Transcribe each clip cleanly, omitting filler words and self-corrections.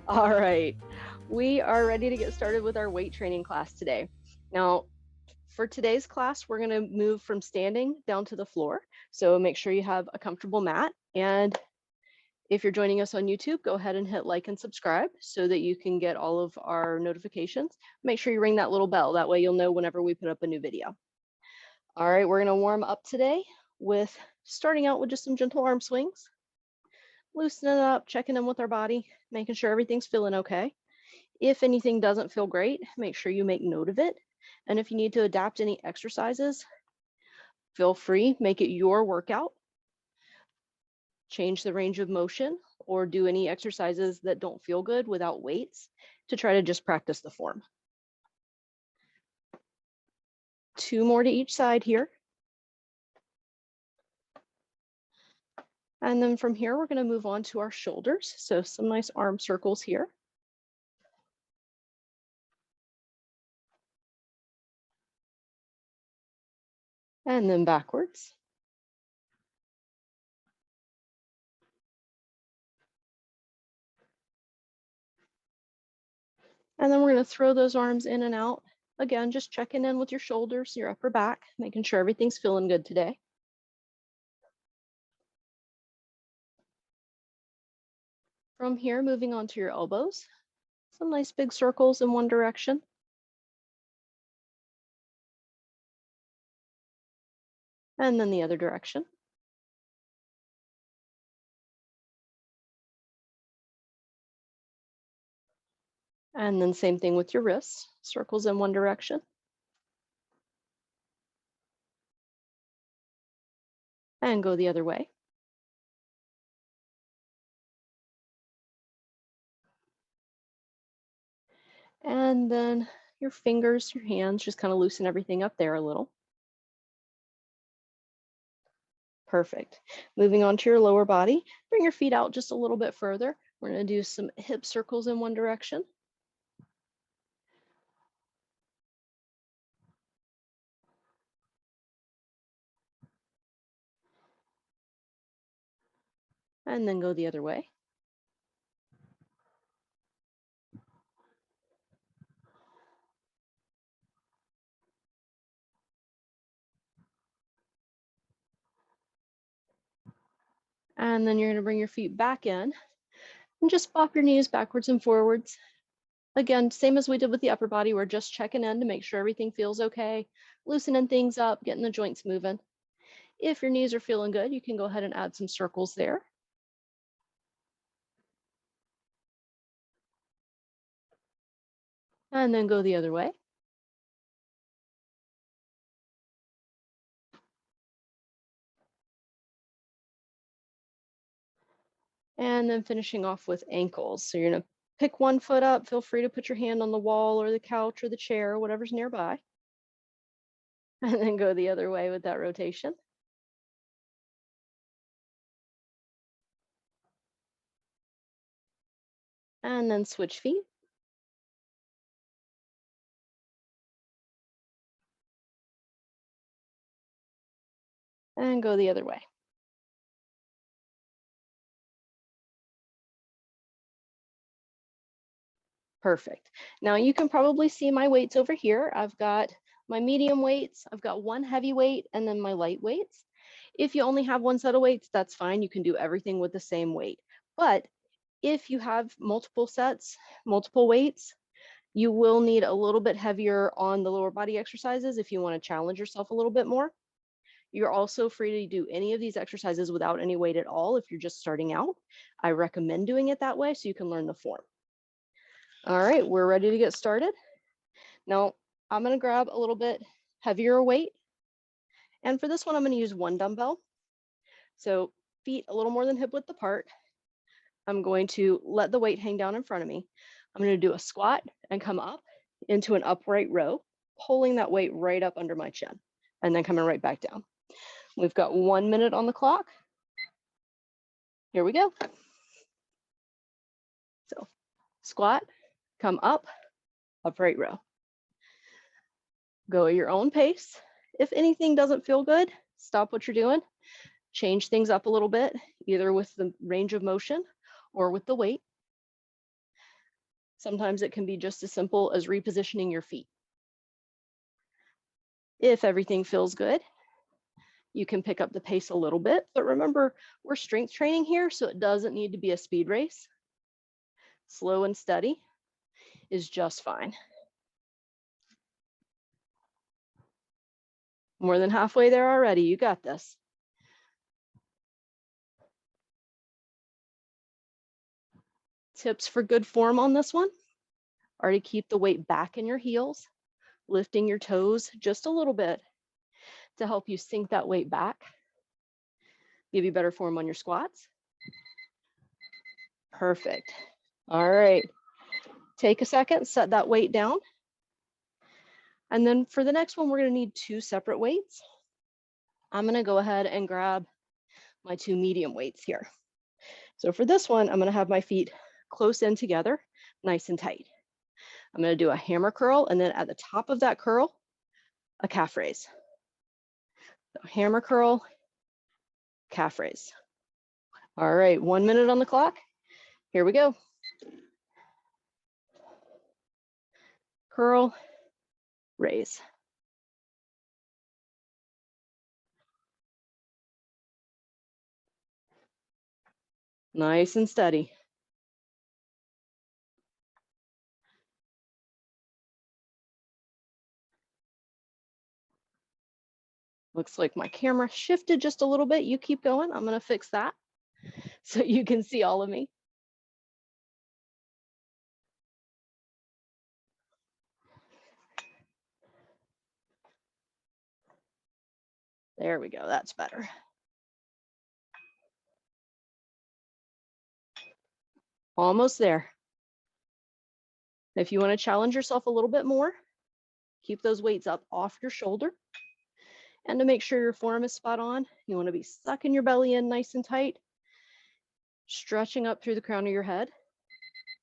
All right, we are ready to get started with our weight training class today. Now, for today's class, we're going to move from standing down to the floor. So make sure you have a comfortable mat. And if you're joining us on YouTube, go ahead and hit like and subscribe so that you can get all of our notifications. Make sure you ring that little bell. That way you'll know whenever we put up a new video. All right, we're going to warm up today with starting out with just some gentle arm swings. Loosening it up, checking in with our body, making sure everything's feeling okay. If anything doesn't feel great, make sure you make note of it. And if you need to adapt any exercises, feel free, make it your workout. Change the range of motion or do any exercises that don't feel good without weights to try to just practice the form. 2 more to each side here. And then from here, we're going to move on to our shoulders. So some nice arm circles here. And then backwards. And then we're going to throw those arms in and out. Again, just checking in with your shoulders, your upper back, making sure everything's feeling good today. From here, moving on to your elbows. Some nice big circles in one direction. And then the other direction. And then same thing with your wrists, circles in one direction. And go the other way. And then your fingers, your hands, just kind of loosen everything up there a little. Perfect. Moving on to your lower body, bring your feet out just a little bit further. We're going to do some hip circles in one direction. And then go the other way. And then you're going to bring your feet back in and just bop your knees backwards and forwards. Again, same as we did with the upper body, we're just checking in to make sure everything feels okay, loosening things up, getting the joints moving. If your knees are feeling good, you can go ahead and add some circles there. And then go the other way. And then finishing off with ankles. So you're going to pick one foot up. Feel free to put your hand on the wall or the couch or the chair or whatever's nearby. And then go the other way with that rotation. And then switch feet. And go the other way. Perfect. Now you can probably see my weights over here. I've got my medium weights, I've got one heavy weight, and then my light weights. If you only have one set of weights, that's fine. You can do everything with the same weight. But if you have multiple sets, multiple weights, you will need a little bit heavier on the lower body exercises if you want to challenge yourself a little bit more. You're also free to do any of these exercises without any weight at all if you're just starting out. I recommend doing it that way so you can learn the form. All right, we're ready to get started. Now, I'm going to grab a little bit heavier weight. And for this one, I'm going to use one dumbbell. So feet a little more than hip width apart. I'm going to let the weight hang down in front of me. I'm going to do a squat and come up into an upright row, pulling that weight right up under my chin, and then coming right back down. We've got 1 minute on the clock. Here we go. So squat, come up, upright row. Go at your own pace. If anything doesn't feel good, stop what you're doing. Change things up a little bit, either with the range of motion or with the weight. Sometimes it can be just as simple as repositioning your feet. If everything feels good, you can pick up the pace a little bit, but remember, we're strength training here, so it doesn't need to be a speed race. Slow and steady is just fine. More than halfway there already, you got this. Tips for good form on this one are to keep the weight back in your heels, lifting your toes just a little bit to help you sink that weight back, give you better form on your squats. Perfect. All right. Take a second, set that weight down. And then for the next one, we're going to need 2 separate weights. I'm going to go ahead and grab my 2 medium weights here. So for this one, I'm going to have my feet close in together, nice and tight. I'm going to do a hammer curl, and then at the top of that curl, a calf raise. So hammer curl, calf raise. All right, 1 minute on the clock. Here we go. Curl, raise. Nice and steady. Looks like my camera shifted just a little bit. You keep going. I'm going to fix that so you can see all of me. There we go. That's better. Almost there. If you want to challenge yourself a little bit more, keep those weights up off your shoulder. And to make sure your form is spot on, you want to be sucking your belly in nice and tight, stretching up through the crown of your head,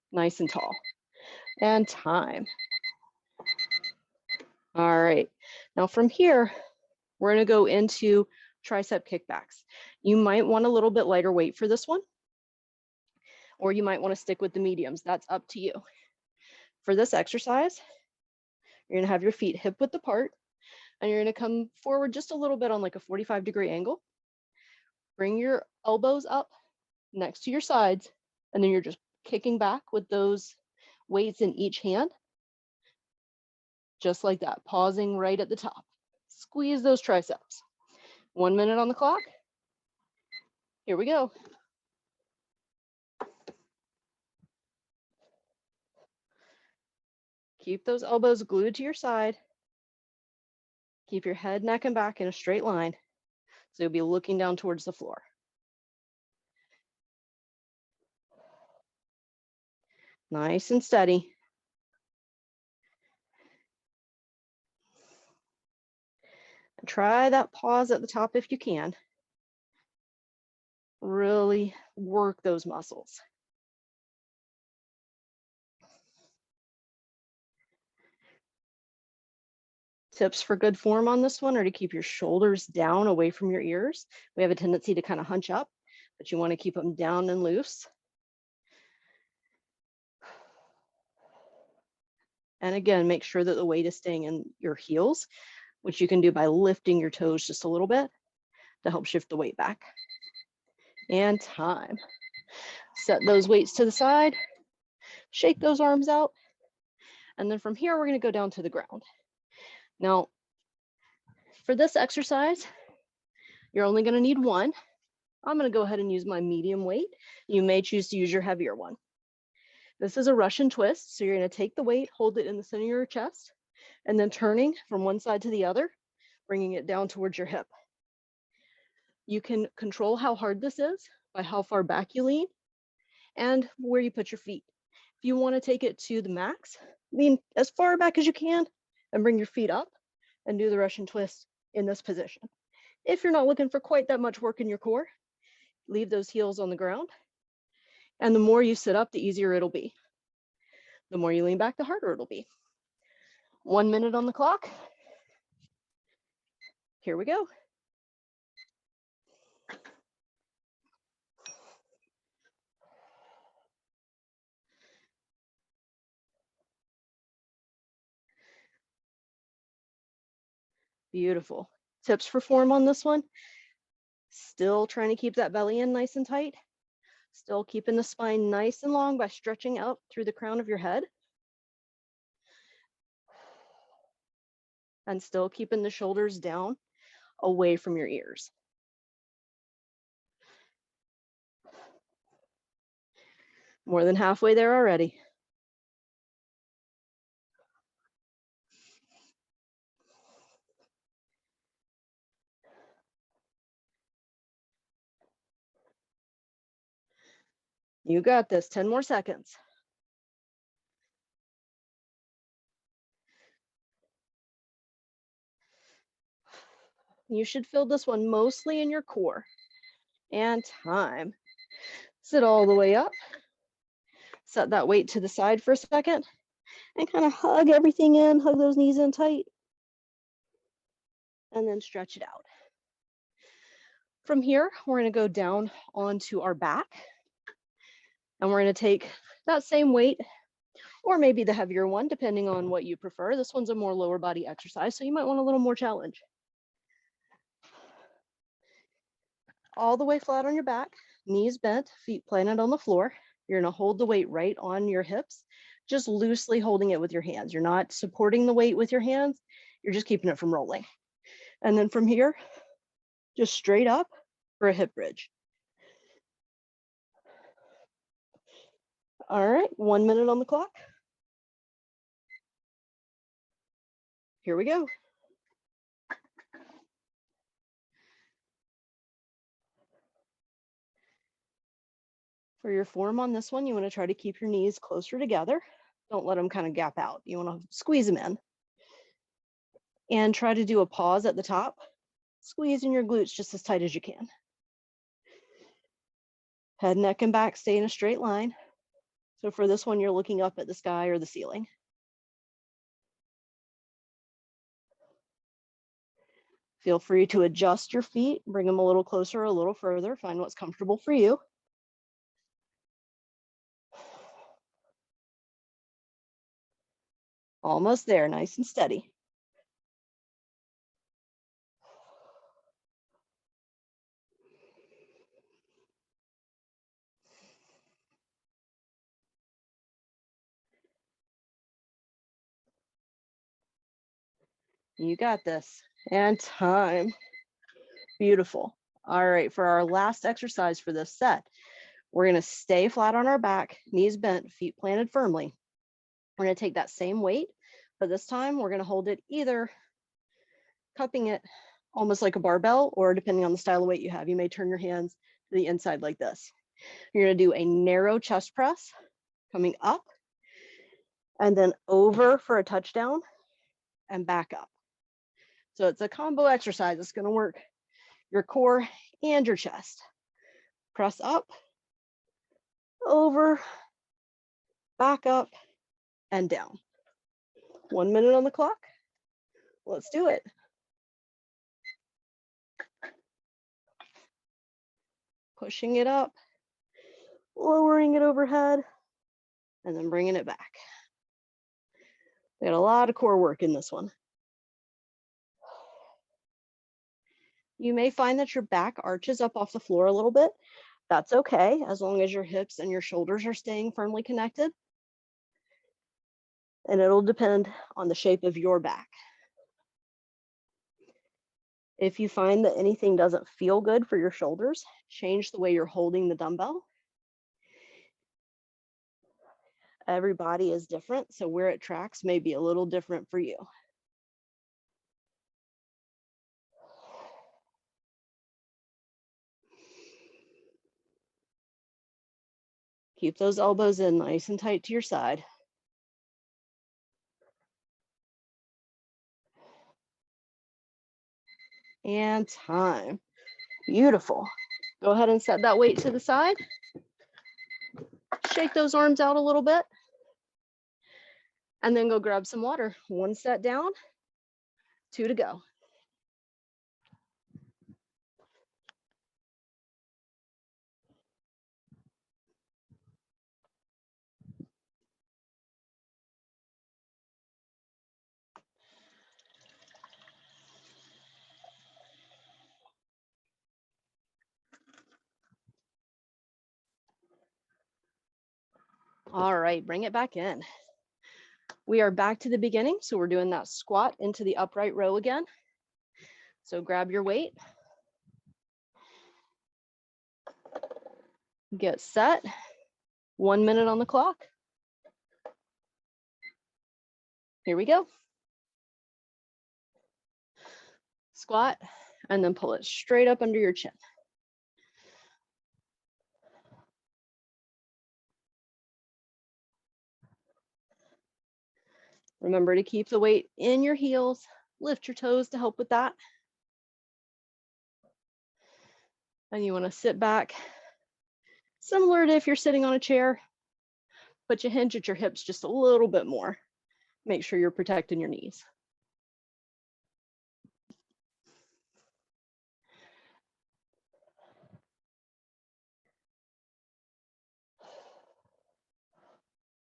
nice and tall. And time. All right. Now from here, we're going to go into tricep kickbacks. You might want a little bit lighter weight for this one, or you might want to stick with the mediums. That's up to you. For this exercise, you're going to have your feet hip width apart, and you're going to come forward just a little bit on like a 45-degree angle. Bring your elbows up next to your sides, and then you're just kicking back with those weights in each hand. Just like that, pausing right at the top. Squeeze those triceps. 1 minute on the clock. Here we go. Keep those elbows glued to your side. Keep your head, neck, and back in a straight line. So you'll be looking down towards the floor. Nice and steady. And try that pause at the top if you can. Really work those muscles. Tips for good form on this one are to keep your shoulders down away from your ears. We have a tendency to kind of hunch up, but you want to keep them down and loose. And again, make sure that the weight is staying in your heels, which you can do by lifting your toes just a little bit to help shift the weight back. And time. Set those weights to the side, shake those arms out. And then from here, we're going to go down to the ground. Now, for this exercise, you're only going to need 1. I'm going to go ahead and use my medium weight. You may choose to use your heavier one. This is a Russian twist. So you're going to take the weight, hold it in the center of your chest, and then turning from one side to the other, bringing it down towards your hip. You can control how hard this is by how far back you lean and where you put your feet. If you want to take it to the max, lean as far back as you can and bring your feet up and do the Russian twist in this position. If you're not looking for quite that much work in your core, leave those heels on the ground. And the more you sit up, the easier it'll be. The more you lean back, the harder it'll be. 1 minute on the clock. Here we go. Beautiful. Tips for form on this one. Still trying to keep that belly in nice and tight. Still keeping the spine nice and long by stretching out through the crown of your head. And still keeping the shoulders down away from your ears. More than halfway there already. You got this. 10 more seconds. You should feel this one mostly in your core. And time. Sit all the way up. Set that weight to the side for a second and kind of hug everything in, hug those knees in tight, and then stretch it out. From here, we're going to go down onto our back, and we're going to take that same weight, or maybe the heavier one, depending on what you prefer. This one's a more lower body exercise, so you might want a little more challenge. All the way flat on your back, knees bent, feet planted on the floor. You're going to hold the weight right on your hips, just loosely holding it with your hands. You're not supporting the weight with your hands. You're just keeping it from rolling. And then from here, just straight up for a hip bridge. All right, 1 minute on the clock. Here we go. For your form on this one, you want to try to keep your knees closer together. Don't let them kind of gap out. You want to squeeze them in. And try to do a pause at the top, squeezing your glutes just as tight as you can. Head, neck, and back stay in a straight line. So for this one, you're looking up at the sky or the ceiling. Feel free to adjust your feet, bring them a little closer, a little further, find what's comfortable for you. Almost there, nice and steady. You got this. And time. Beautiful. All right, for our last exercise for this set, we're going to stay flat on our back, knees bent, feet planted firmly. We're going to take that same weight, but this time we're going to hold it either cupping it almost like a barbell, or depending on the style of weight you have, you may turn your hands to the inside like this. You're going to do a narrow chest press coming up and then over for a touchdown and back up. So it's a combo exercise. It's going to work your core and your chest. Press up, over, back up, and down. 1 minute on the clock. Let's do it. Pushing it up, lowering it overhead, and then bringing it back. We got a lot of core work in this one. You may find that your back arches up off the floor a little bit. That's okay, as long as your hips and your shoulders are staying firmly connected. And it'll depend on the shape of your back. If you find that anything doesn't feel good for your shoulders, change the way you're holding the dumbbell. Every body is different, so where it tracks may be a little different for you. Keep those elbows in nice and tight to your side. And time. Beautiful. Go ahead and set that weight to the side. Shake those arms out a little bit. And then go grab some water. 1 set down, 2 to go. All right, bring it back in. We are back to the beginning. So we're doing that squat into the upright row again. So grab your weight. Get set. 1 minute on the clock. Here we go. Squat, and then pull it straight up under your chin. Remember to keep the weight in your heels. Lift your toes to help with that. And you want to sit back, similar to if you're sitting on a chair, but you hinge at your hips just a little bit more. Make sure you're protecting your knees.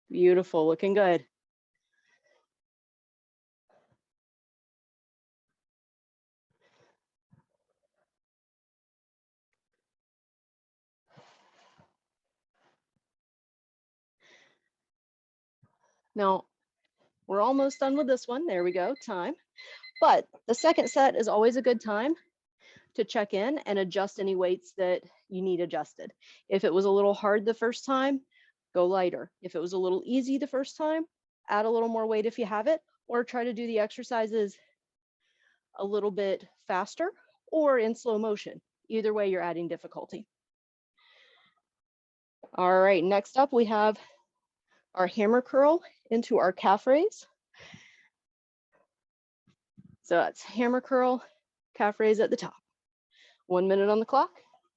Beautiful, looking good. Now, we're almost done with this one. There we go, time. But the second set is always a good time to check in and adjust any weights that you need adjusted. If it was a little hard the first time, go lighter. If it was a little easy the first time, add a little more weight if you have it, or try to do the exercises a little bit faster or in slow motion. Either way, you're adding difficulty. All right, next up we have our hammer curl into our calf raise. So that's hammer curl, calf raise at the top. 1 minute on the clock.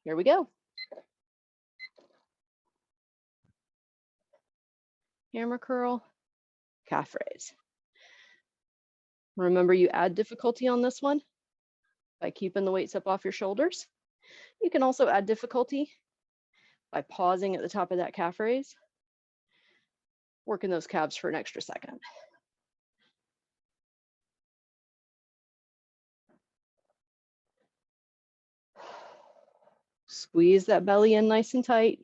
Here we go. Hammer curl, calf raise. Remember, you add difficulty on this one by keeping the weights up off your shoulders. You can also add difficulty by pausing at the top of that calf raise, working those calves for an extra second. Squeeze that belly in nice and tight,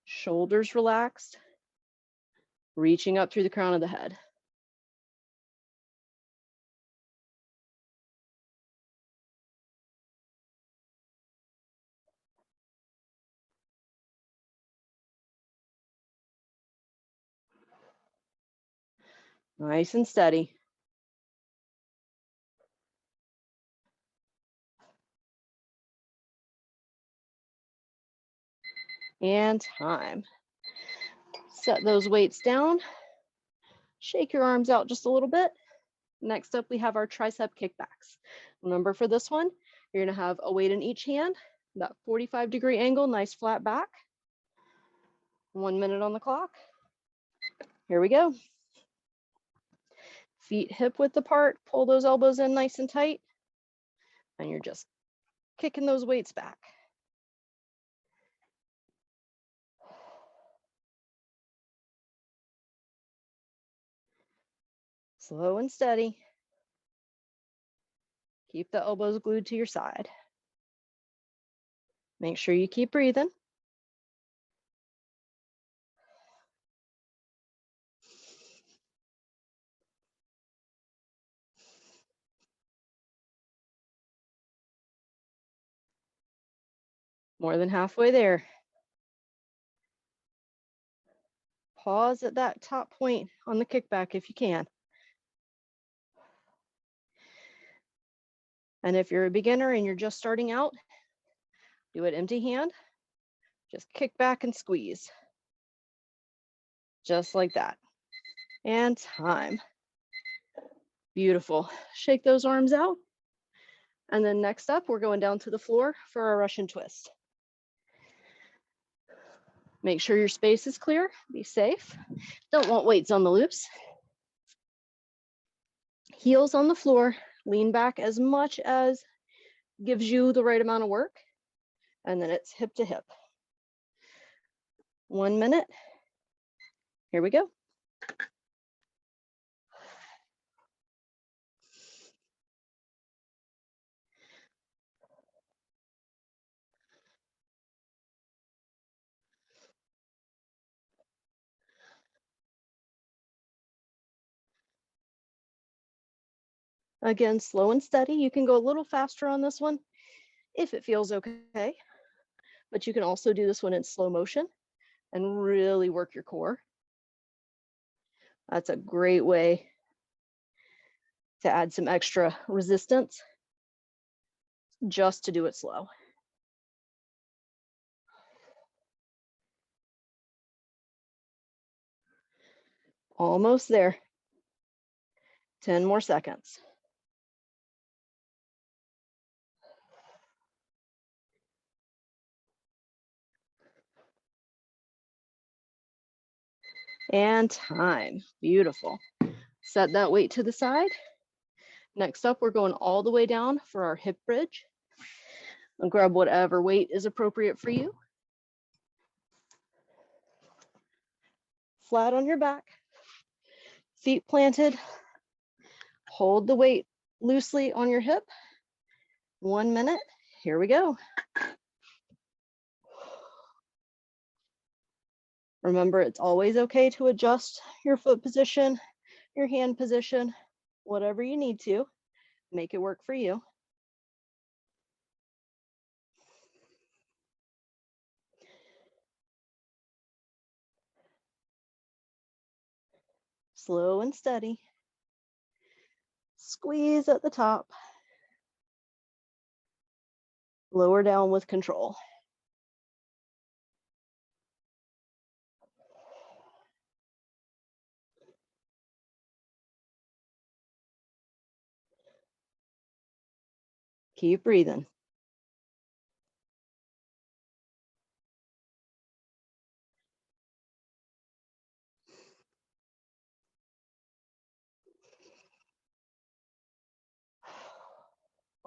shoulders relaxed, reaching up through the crown of the head. Nice and steady. And time. Set those weights down. Shake your arms out just a little bit. Next up, we have our tricep kickbacks. Remember, for this one, you're gonna have a weight in each hand, that 45-degree angle, nice flat back. 1 minute on the clock. Here we go. Feet hip width apart, pull those elbows in nice and tight, and you're just kicking those weights back. Slow and steady. Keep the elbows glued to your side. Make sure you keep breathing. More than halfway there. Pause at that top point on the kickback if you can. And if you're a beginner and you're just starting out, do it empty hand. Just kick back and squeeze. Just like that. And time. Beautiful. Shake those arms out. And then next up, we're going down to the floor for our Russian twist. Make sure your space is clear. Be safe. Don't want weights on the loose. Heels on the floor. Lean back as much as gives you the right amount of work. And then it's hip to hip. 1 minute. Here we go. Again, slow and steady. You can go a little faster on this one if it feels okay, but you can also do this one in slow motion and really work your core. That's a great way to add some extra resistance just to do it slow. Almost there. 10 more seconds. And time. Beautiful. Set that weight to the side. Next up, we're going all the way down for our hip bridge. And grab whatever weight is appropriate for you. Flat on your back, feet planted. Hold the weight loosely on your hip. 1 minute. Here we go. Remember, it's always okay to adjust your foot position, your hand position, whatever you need to. Make it work for you. Slow and steady. Squeeze at the top. Lower down with control. Keep breathing.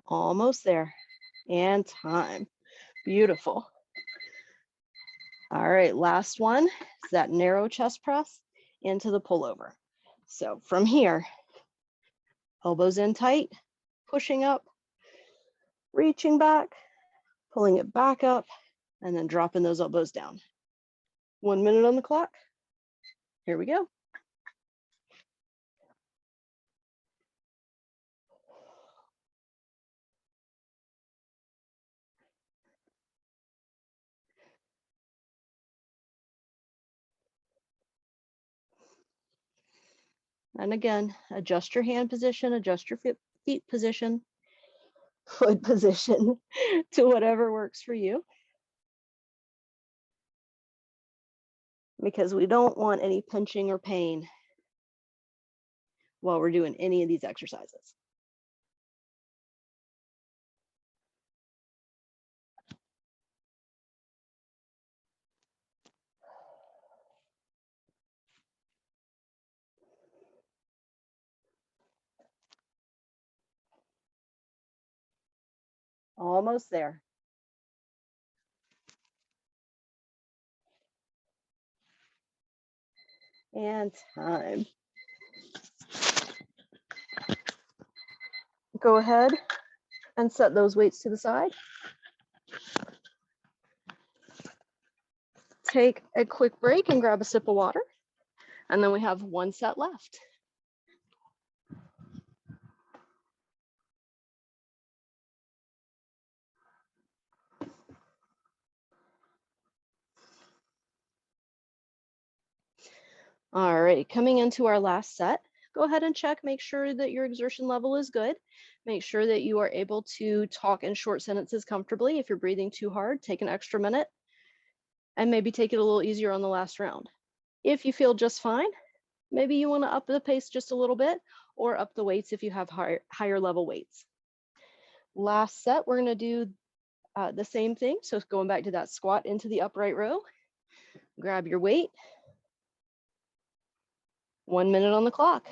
Almost there. And time. Beautiful. All right, last one is that narrow chest press into the pullover. So from here, elbows in tight, pushing up, reaching back, pulling it back up, and then dropping those elbows down. 1 minute on the clock. Here we go. And again, adjust your hand position, adjust your feet position, foot position to whatever works for you. Because we don't want any pinching or pain while we're doing any of these exercises. Almost there. And time. Go ahead and set those weights to the side. Take a quick break and grab a sip of water. And then we have 1 set left. All right, coming into our last set, go ahead and check, make sure that your exertion level is good. Make sure that you are able to talk in short sentences comfortably. If you're breathing too hard, take an extra minute and maybe take it a little easier on the last round. If you feel just fine, maybe you want to up the pace just a little bit or up the weights if you have higher level weights. Last set, we're going to do the same thing. So going back to that squat into the upright row, grab your weight. 1 minute on the clock.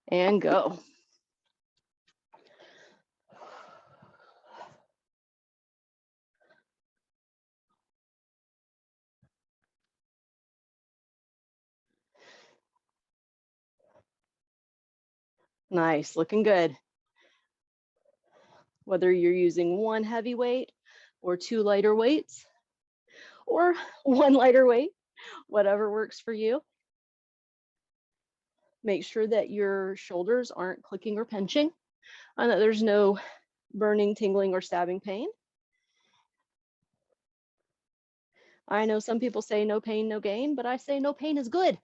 And go. Nice, looking good. Whether you're using 1 heavy weight or 2 lighter weights or 1 lighter weight, whatever works for you. Make sure that your shoulders aren't clicking or pinching and that there's no burning, tingling, or stabbing pain. I know some people say no pain, no gain, but I say no pain is good.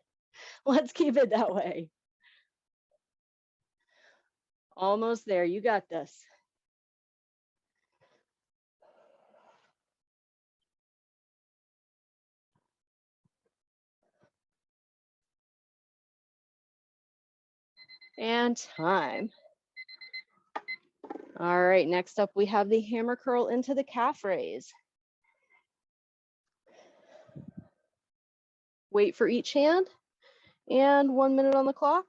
Let's keep it that way. Almost there. You got this. And time. All right, next up we have the hammer curl into the calf raise. Weight for each hand and 1 minute on the clock.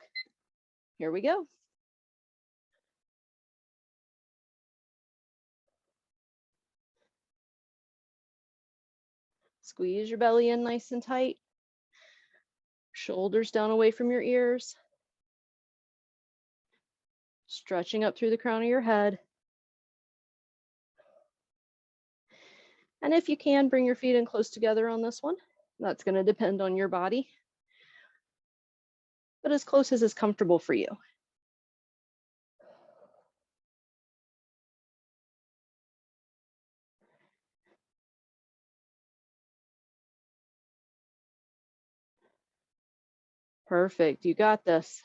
Here we go. Squeeze your belly in nice and tight. Shoulders down away from your ears. Stretching up through the crown of your head. And if you can, bring your feet in close together on this one. That's going to depend on your body, but as close as is comfortable for you. Perfect. You got this.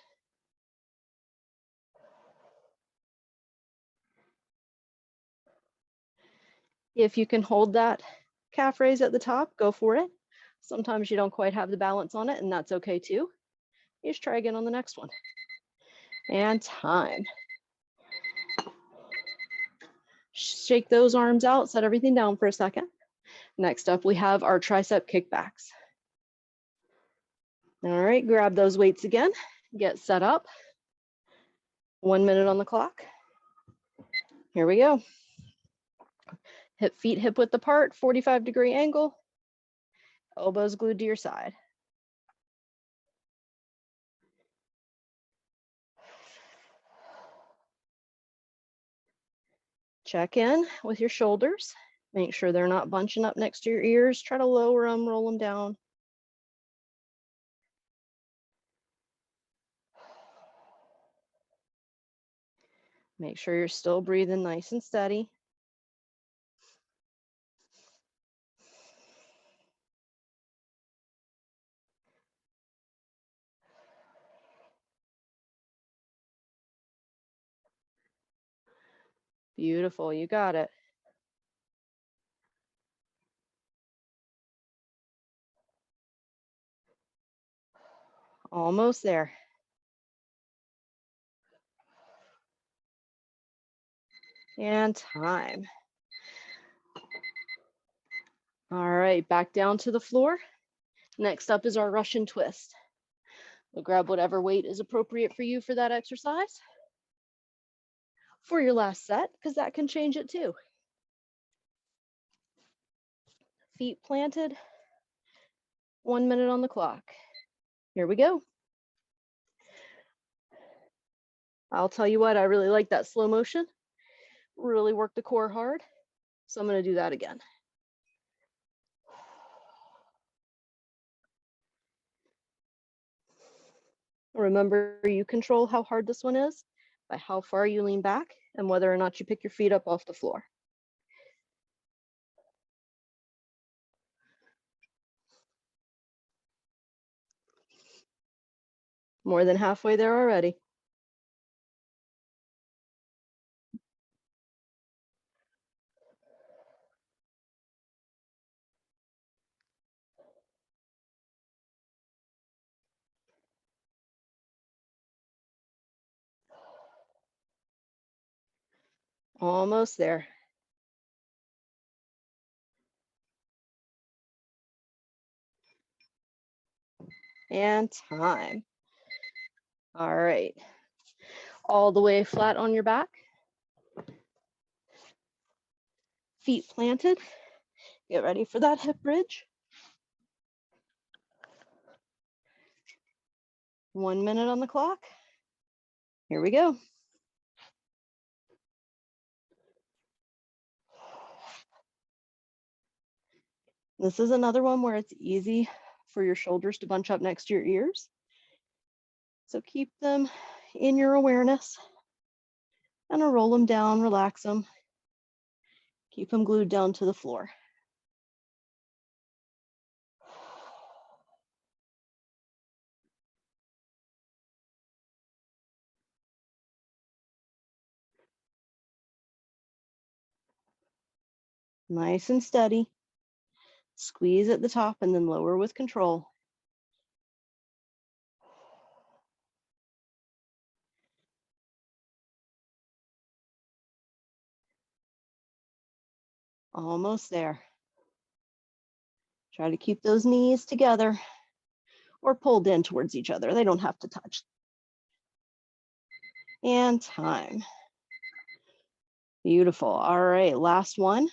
If you can hold that calf raise at the top, go for it. Sometimes you don't quite have the balance on it, and that's okay too. You just try again on the next one. And time. Shake those arms out, set everything down for a second. Next up, we have our tricep kickbacks. All right, grab those weights again, get set up. 1 minute on the clock. Here we go. Feet hip width apart, 45-degree angle. Elbows glued to your side. Check in with your shoulders. Make sure they're not bunching up next to your ears. Try to lower them, roll them down. Make sure you're still breathing nice and steady. Beautiful, you got it. Almost there. And time. All right, back down to the floor. Next up is our Russian twist. We'll grab whatever weight is appropriate for you for that exercise. For your last set, because that can change it too. Feet planted, 1 minute on the clock. Here we go. I'll tell you what, I really like that slow motion. Really work the core hard. So I'm going to do that again. Remember, you control how hard this one is by how far you lean back and whether or not you pick your feet up off the floor. More than halfway there already. Almost there. And time. All right. All the way flat on your back. Feet planted. Get ready for that hip bridge. 1 minute on the clock. Here we go. This is another one where it's easy for your shoulders to bunch up next to your ears. So keep them in your awareness and roll them down, relax them. Keep them glued down to the floor. Nice and steady. Squeeze at the top and then lower with control. Almost there. Try to keep those knees together or pulled in towards each other. They don't have to touch. And time. Beautiful. All right, last one.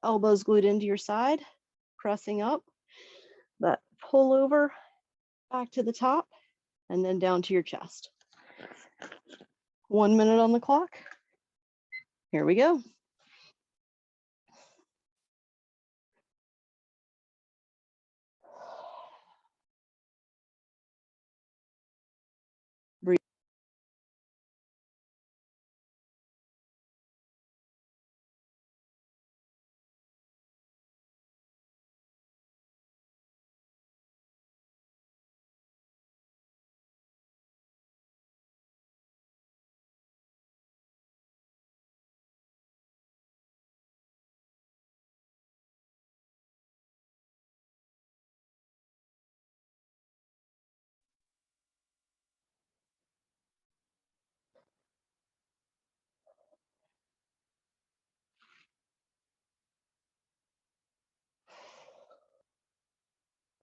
Elbows glued into your side, pressing up. That pull over back to the top and then down to your chest. 1 minute on the clock. Here we go. Breathe.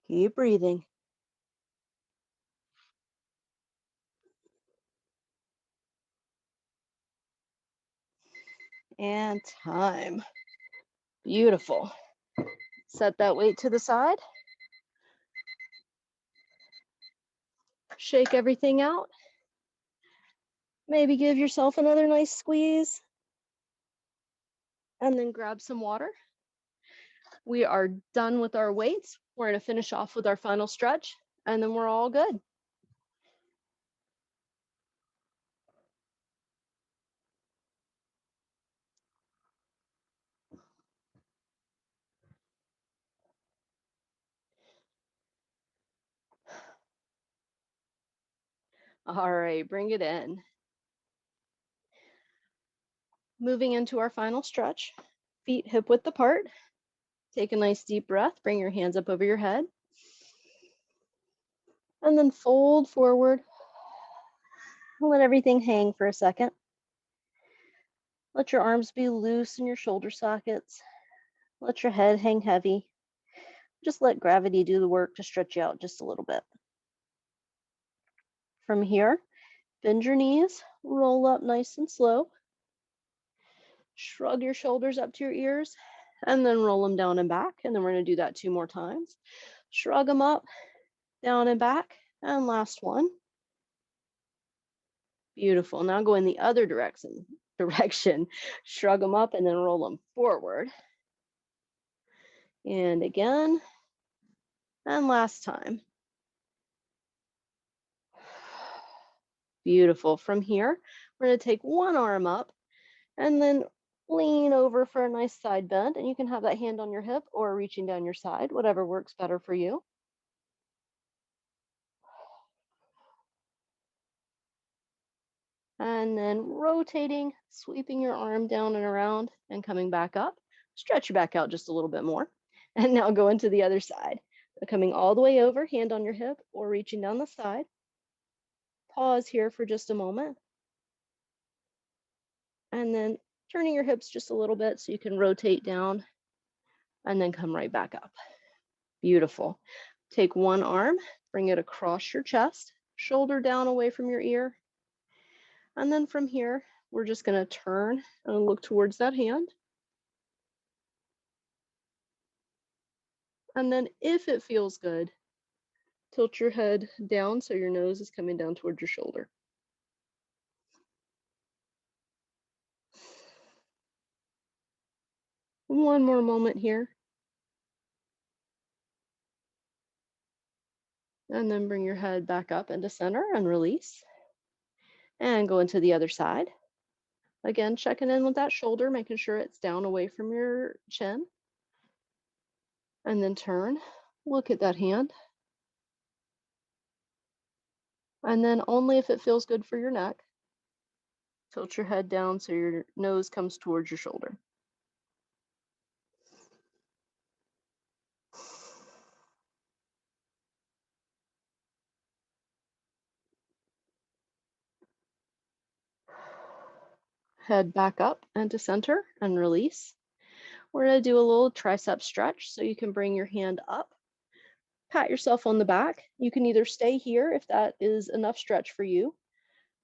Keep breathing. And time. Beautiful. Set that weight to the side. Shake everything out. Maybe give yourself another nice squeeze. And then grab some water. We are done with our weights. We're going to finish off with our final stretch, and then we're all good. All right, bring it in. Moving into our final stretch, feet hip width apart. Take a nice deep breath, bring your hands up over your head. And then fold forward. Let everything hang for a second. Let your arms be loose in your shoulder sockets. Let your head hang heavy. Just let gravity do the work to stretch you out just a little bit. From here, bend your knees, roll up nice and slow. Shrug your shoulders up to your ears, and then roll them down and back. And then we're going to do that 2 more times. Shrug them up, down and back, and last one. Beautiful. Now go in the other direction. Shrug them up and then roll them forward. And again, and last time. Beautiful. From here, we're going to take one arm up and then lean over for a nice side bend. And you can have that hand on your hip or reaching down your side, whatever works better for you. And then rotating, sweeping your arm down and around and coming back up. Stretch your back out just a little bit more. And now go into the other side. Coming all the way over, hand on your hip or reaching down the side. Pause here for just a moment. And then turning your hips just a little bit so you can rotate down and then come right back up. Beautiful. Take one arm, bring it across your chest, shoulder down away from your ear. And then from here, we're just going to turn and look towards that hand. And then if it feels good, tilt your head down so your nose is coming down towards your shoulder. One more moment here. And then bring your head back up into center and release. And go into the other side. Again, checking in with that shoulder, making sure it's down away from your chin. And then turn, look at that hand. And then only if it feels good for your neck, tilt your head down so your nose comes towards your shoulder. Head back up into center and release. We're going to do a little tricep stretch, so you can bring your hand up, pat yourself on the back. You can either stay here if that is enough stretch for you.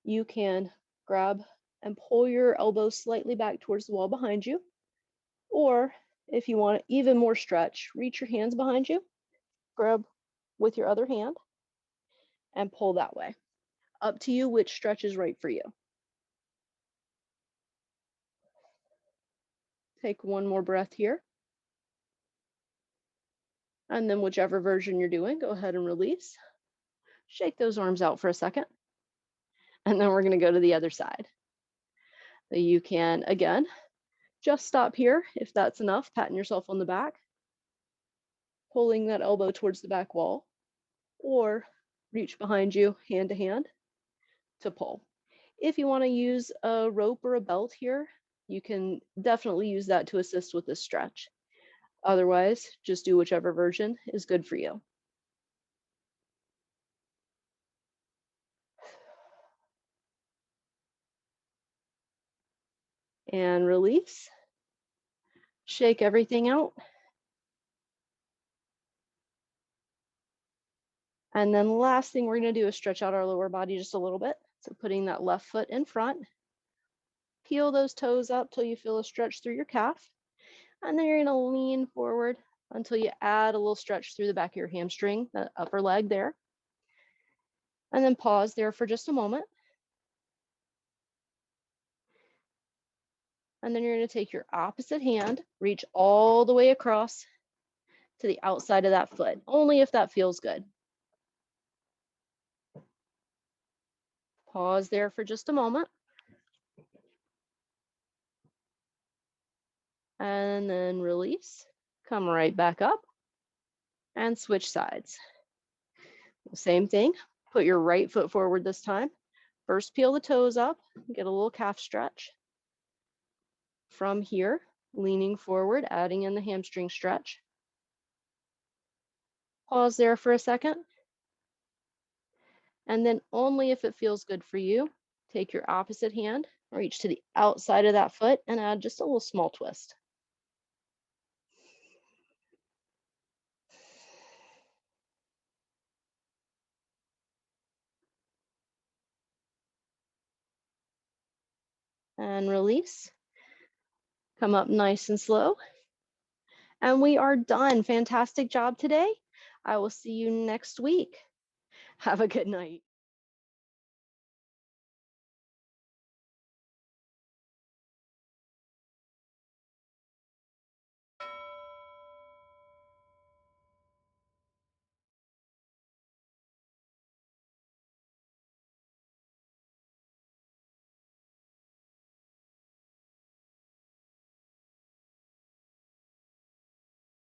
You can grab and pull your elbows slightly back towards the wall behind you. Or if you want even more stretch, reach your hands behind you, grab with your other hand, and pull that way. Up to you which stretch is right for you. Take one more breath here. And then whichever version you're doing, go ahead and release. Shake those arms out for a second. And then we're going to go to the other side. So you can, again, just stop here if that's enough, patting yourself on the back, pulling that elbow towards the back wall, or reach behind you, hand to hand, to pull. If you want to use a rope or a belt here, you can definitely use that to assist with this stretch. Otherwise, just do whichever version is good for you. And release. Shake everything out. And then last thing we're going to do is stretch out our lower body just a little bit. So putting that left foot in front. Peel those toes up till you feel a stretch through your calf. And then you're going to lean forward until you add a little stretch through the back of your hamstring, the upper leg there. And then pause there for just a moment. And then you're going to take your opposite hand, reach all the way across to the outside of that foot, only if that feels good. Pause there for just a moment. And then release. Come right back up and switch sides. Same thing. Put your right foot forward this time. First, peel the toes up, get a little calf stretch. From here, leaning forward, adding in the hamstring stretch. Pause there for a second. And then only if it feels good for you, take your opposite hand, reach to the outside of that foot and add just a little small twist. And release. Come up nice and slow. And we are done. Fantastic job today. I will see you next week. Have a good night.